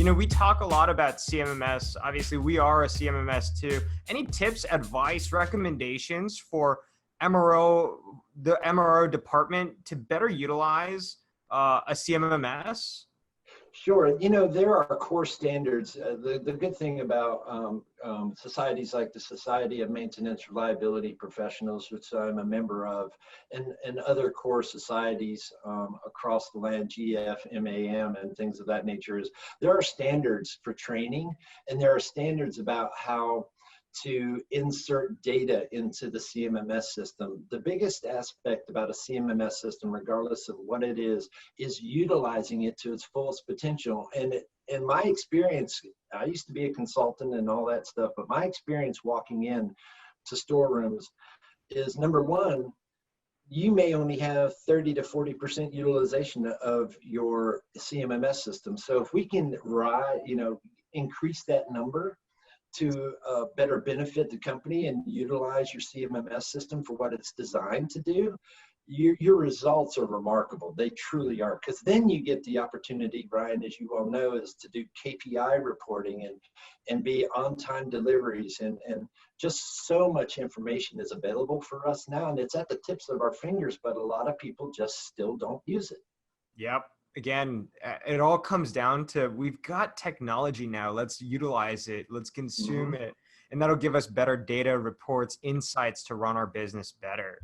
We talk a lot about CMMS. Obviously, we are a CMMS too. Any tips, advice, recommendations for the MRO department to better utilize a CMMS? Sure. There are core standards. The good thing about societies like the Society of Maintenance Reliability Professionals, which I'm a member of, and other core societies across the land, GF, MAM, and things of that nature, is there are standards for training, and there are standards about how to insert data into the CMMS system. The biggest aspect about a CMMS system, regardless of what it is utilizing it to its fullest potential. And in my experience, I used to be a consultant and all that stuff, but my experience walking in to storerooms is, number one, you may only have 30 to 40% utilization of your CMMS system. So if we can increase that number to better benefit the company and utilize your CMMS system for what it's designed to do, your results are remarkable. They truly are, because then you get the opportunity, Ryan, as you well know, is to do KPI reporting and be on-time deliveries, and just so much information is available for us now, and it's at the tips of our fingers, but a lot of people just still don't use it. Yep. Again, it all comes down to, we've got technology now. Let's utilize it. Let's consume it. And that'll give us better data, reports, insights to run our business better.